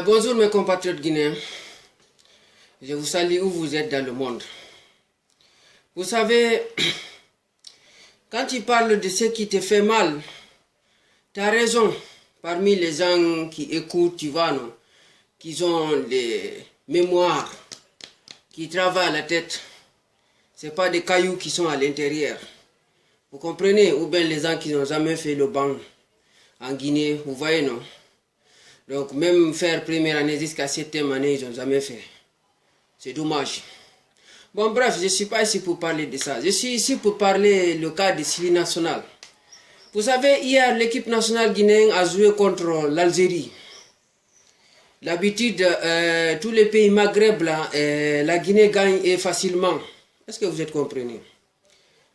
Bonjour mes compatriotes guinéens, je vous salue où vous êtes dans le monde. Vous savez, quand tu parles de ce qui te fait mal, tu as raison. Parmi les gens qui écoutent, tu vois, non, qui ont les mémoires, qui travaillent à la tête, ce n'est pas des cailloux qui sont à l'intérieur. Vous comprenez? Ou bien les gens qui n'ont jamais fait le banc en Guinée, vous voyez, non? Donc même faire première année jusqu'à 7e année, ils n'ont jamais fait. C'est dommage. Bon bref, je ne suis pas ici pour parler de ça. Je suis ici pour parler le cas de Sili National. Vous savez, hier, l'équipe nationale guinéenne a joué contre l'Algérie. D'habitude, tous les pays Maghreb, là, la Guinée gagne facilement. Est-ce que vous êtes comprenez?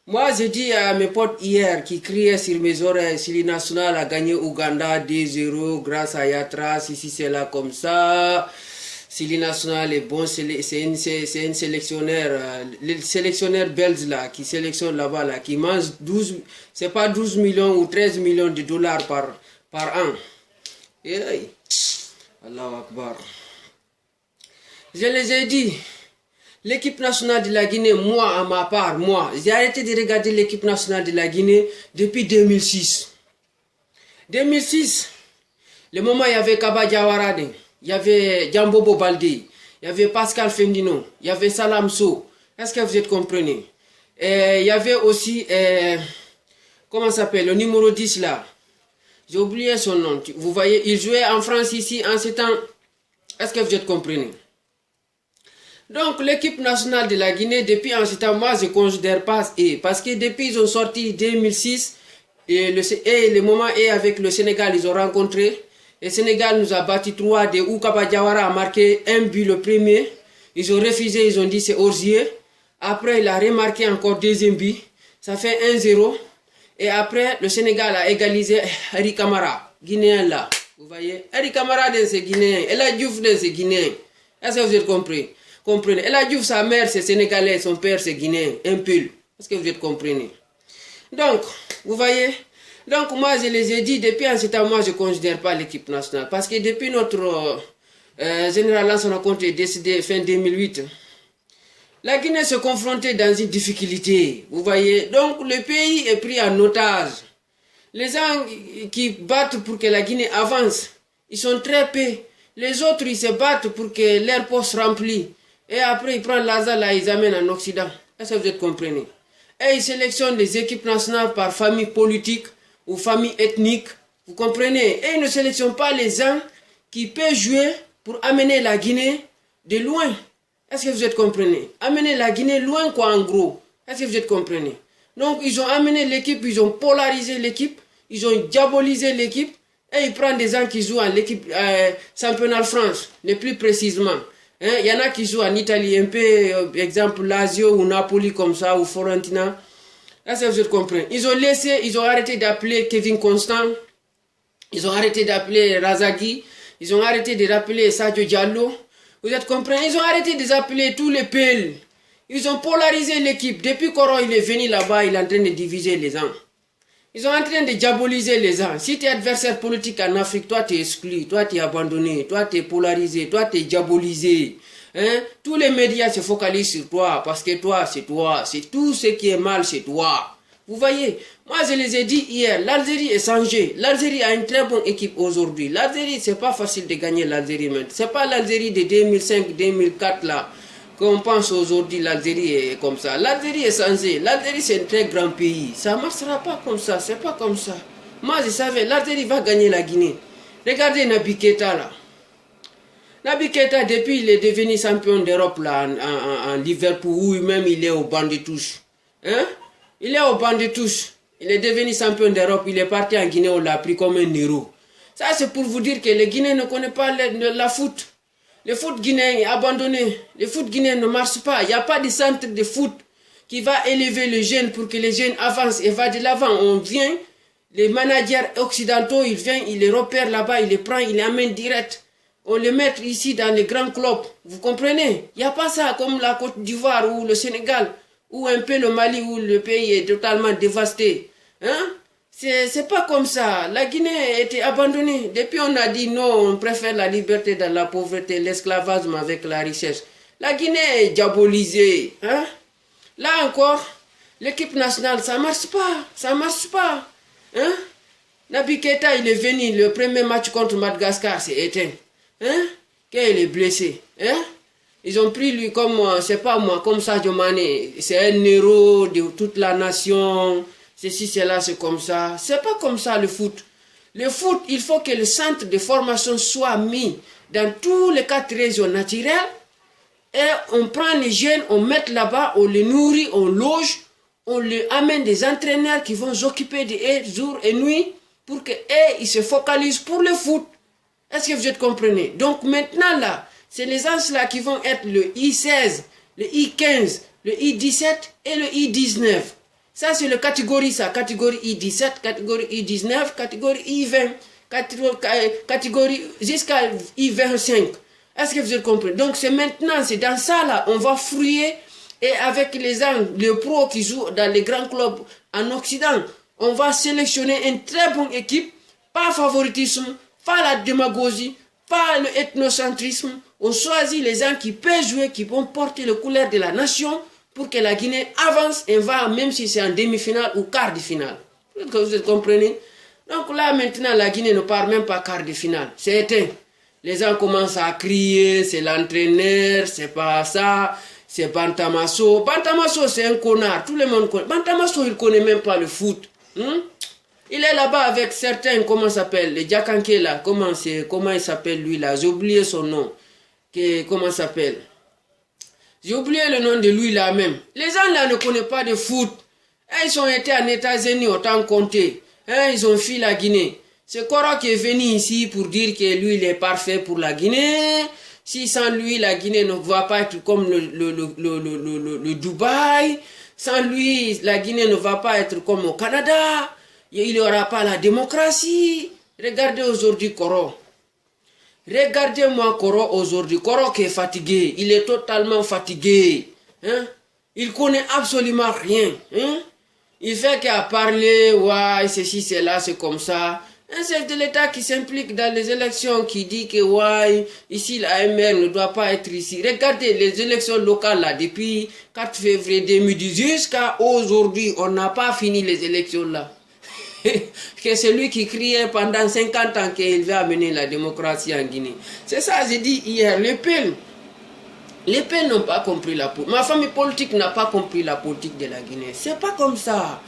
Moi, j'ai dit à mes potes hier qui criaient sur mes oreilles, Sili National a gagné Ouganda 2-0 grâce à Yatra, si c'est là comme ça. Sili National est bon, c'est une sélectionneur, le sélectionneur belge là, qui sélectionne là-bas, là, qui mange 12, c'est pas 12 millions ou 13 millions de dollars par an. Et Allahu Akbar. Je les ai dit. L'équipe nationale de la Guinée, moi, à ma part, j'ai arrêté de regarder l'équipe nationale de la Guinée depuis 2006. 2006, le moment où il y avait Kaba Diawara, il y avait Djambobo Baldé, il y avait Pascal Fendino, il y avait Salam Sow. Est-ce que vous êtes comprenez? Et il y avait aussi, comment ça s'appelle, le numéro 10 là. J'ai oublié son nom. Vous voyez, il jouait en France ici en ce temps. Est-ce que vous êtes comprenez? Donc l'équipe nationale de la Guinée, depuis en ce temps, moi je ne considère pas, parce que depuis ils ont sorti 2006, et le moment est avec le Sénégal, ils ont rencontré, le Sénégal nous a battu 3-2, où Kaba Diawara a marqué un but le premier, ils ont refusé, ils ont dit c'est hors-jeu, après il a remarqué encore deuxième but, ça fait 1-0, et après le Sénégal a égalisé Harry Camara, Guinéen là, vous voyez, Harry Camara c'est Guinéen, Ela Diouf c'est Guinéen, est-ce que vous avez compris? Comprenez. Elle a dit sa mère c'est sénégalais, son père c'est guinéen, un pull. Est-ce que vous êtes comprenez? Donc, vous voyez, donc moi je les ai dit, depuis en ce temps, moi je ne considère pas l'équipe nationale. Parce que depuis notre général Lansana Conté est décédé fin 2008, la Guinée se confrontait dans une difficulté. Vous voyez, donc le pays est pris en otage. Les gens qui battent pour que la Guinée avance, ils sont très peu. Les autres, ils se battent pour que leur poste remplit. Et après, ils prennent l'argent là, ils amènent en Occident. Est-ce que vous êtes comprenez? Et ils sélectionnent les équipes nationales par famille politique ou famille ethnique. Vous comprenez? Et ils ne sélectionnent pas les gens qui peuvent jouer pour amener la Guinée de loin. Est-ce que vous êtes comprenez? Amener la Guinée loin quoi en gros. Est-ce que vous êtes comprenez? Donc ils ont amené l'équipe, ils ont polarisé l'équipe, ils ont diabolisé l'équipe. Et ils prennent des gens qui jouent en l'équipe championnat de France, le plus précisément. Il y en a qui jouent en Italie, un peu, exemple, Lazio ou Napoli comme ça, ou Fiorentina. Là, ça vous comprenez. Ils ont laissé, ils ont arrêté d'appeler Kevin Constant. Ils ont arrêté d'appeler Razagui. Ils ont arrêté de rappeler Sadio Diallo. Vous êtes compris? Ils ont arrêté de appeler tous les PL. Ils ont polarisé l'équipe. Depuis Coro, il est venu là-bas, il est en train de diviser les gens. Ils sont en train de diaboliser les gens. Si tu es adversaire politique en Afrique, toi tu es exclu, toi tu es abandonné, toi tu es polarisé, toi tu es diabolisé. Hein? Tous les médias se focalisent sur toi parce que toi, c'est tout ce qui est mal, c'est toi. Vous voyez, moi je les ai dit hier, l'Algérie est changée. L'Algérie a une très bonne équipe aujourd'hui. L'Algérie, c'est pas facile de gagner l'Algérie maintenant. C'est pas l'Algérie de 2005-2004 là. Qu'on pense aujourd'hui l'Algérie est comme ça. L'Algérie est changée. L'Algérie c'est un très grand pays. Ça ne marchera pas comme ça. C'est pas comme ça. Moi je savais, l'Algérie va gagner la Guinée. Regardez Naby Keïta là. Naby Keïta depuis il est devenu champion d'Europe là en Liverpool où même il est au banc de touche. Hein? Il est au banc de touche. Il est devenu champion d'Europe. Il est parti en Guinée, on l'a pris comme un héros. Ça c'est pour vous dire que les Guinéens ne connaissent pas la foot. Le foot guinéen est abandonné. Le foot guinéen ne marche pas. Il n'y a pas de centre de foot qui va élever les jeunes pour que les jeunes avancent et vont de l'avant. On vient, les managers occidentaux, ils viennent, ils les repèrent là-bas, ils les prennent, ils les amènent direct. On les met ici dans les grands clubs. Vous comprenez? Il n'y a pas ça comme la Côte d'Ivoire ou le Sénégal ou un peu le Mali où le pays est totalement dévasté. Hein? C'est pas comme ça. La Guinée a été abandonnée. Depuis, on a dit non, on préfère la liberté dans la pauvreté, l'esclavagisme avec la richesse. La Guinée est diabolisée. Hein? Là encore, l'équipe nationale, ça marche pas. Ça marche pas. Hein? Naby Keita, il est venu. Le premier match contre Madagascar, c'est éteint. Hein? Quand il est blessé. Hein? Ils ont pris lui comme, c'est pas moi, comme Sadio Mané. C'est un héros de toute la nation. Ceci, cela, c'est comme ça. C'est pas comme ça le foot. Le foot, il faut que le centre de formation soit mis dans tous les 4 régions naturelles. Et on prend les jeunes, on met là-bas, on les nourrit, on loge, on les amène des entraîneurs qui vont s'occuper de eux jour et nuit pour que ils se focalisent pour le foot. Est-ce que vous êtes comprenez? Donc maintenant là, c'est les gens là qui vont être le I16, le I15, le I17 et le I19. Ça c'est le catégorie ça, catégorie I17, catégorie I19, catégorie I20, catégorie jusqu'à I25. Est-ce que vous avez compris? Donc c'est maintenant, c'est dans ça là, on va fouiller et avec les gens, les pros qui jouent dans les grands clubs en Occident, on va sélectionner une très bonne équipe, pas favoritisme, pas la démagogie, pas le ethnocentrisme. On choisit les gens qui peuvent jouer, qui vont porter le couleur de la nation pour que la Guinée avance et va, même si c'est en demi-finale ou quart de finale. Vous comprenez? Donc là maintenant, la Guinée ne part même pas quart de finale. C'est éteint. Les gens commencent à crier, c'est l'entraîneur, c'est pas ça, c'est Bantamasso. Bantamasso, c'est un connard, tout le monde connaît. Bantamasso, il connaît même pas le foot. Il est là-bas avec certains, comment ça s'appelle, les Diakanké là, comment il s'appelle lui là, j'ai oublié son nom. Comment ça s'appelle? J'ai oublié le nom de lui là même. Les gens là ne connaissent pas de foot. Ils ont été en États-Unis autant compter. Ils ont fui la Guinée. C'est Koro qui est venu ici pour dire que lui, il est parfait pour la Guinée. Si sans lui, la Guinée ne va pas être comme le Dubaï. Sans lui, la Guinée ne va pas être comme au Canada. Il n'y aura pas la démocratie. Regardez aujourd'hui Koro. Regardez-moi Koro aujourd'hui. Koro qui est fatigué. Il est totalement fatigué. Il connaît absolument rien. Il fait qu'à parler, ouais, ceci, c'est là, c'est comme ça. Un chef de l'État qui s'implique dans les élections, qui dit que ouais, ici l'AMR ne doit pas être ici. Regardez les élections locales là, depuis 4 février 2010 jusqu'à aujourd'hui, on n'a pas fini les élections là. Que c'est lui qui criait pendant 50 ans qu'il veut amener la démocratie en Guinée. C'est ça, j'ai dit hier, les peines n'ont pas compris la politique. Ma famille politique n'a pas compris la politique de la Guinée. C'est pas comme ça.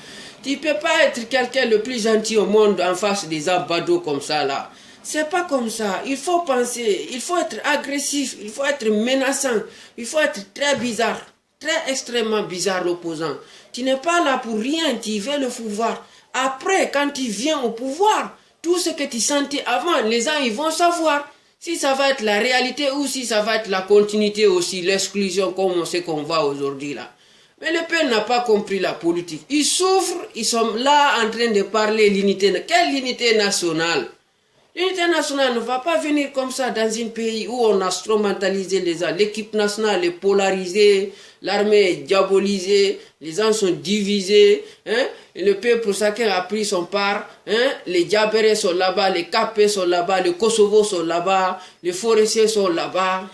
Tu ne peux pas être quelqu'un le plus gentil au monde en face des abados comme ça là. C'est pas comme ça. Il faut penser, il faut être agressif, il faut être menaçant, il faut être très bizarre, très extrêmement bizarre l'opposant. Tu n'es pas là pour rien, tu veux le pouvoir. Après, quand tu viens au pouvoir, tout ce que tu sentais avant, les gens ils vont savoir si ça va être la réalité ou si ça va être la continuité aussi, l'exclusion comme on sait qu'on va aujourd'hui là. Mais le peuple n'a pas compris la politique. Ils souffrent, ils sont là en train de parler l'unité. Quelle unité nationale? L'unité nationale ne va pas venir comme ça dans un pays où on a instrumentalisé les gens. L'équipe nationale est polarisée, l'armée est diabolisée, les gens sont divisés. Et le peuple chacun a pris son part. Les Diabérés sont là-bas, les Capés sont là-bas, les Kosovo sont là-bas, les forestiers sont là-bas.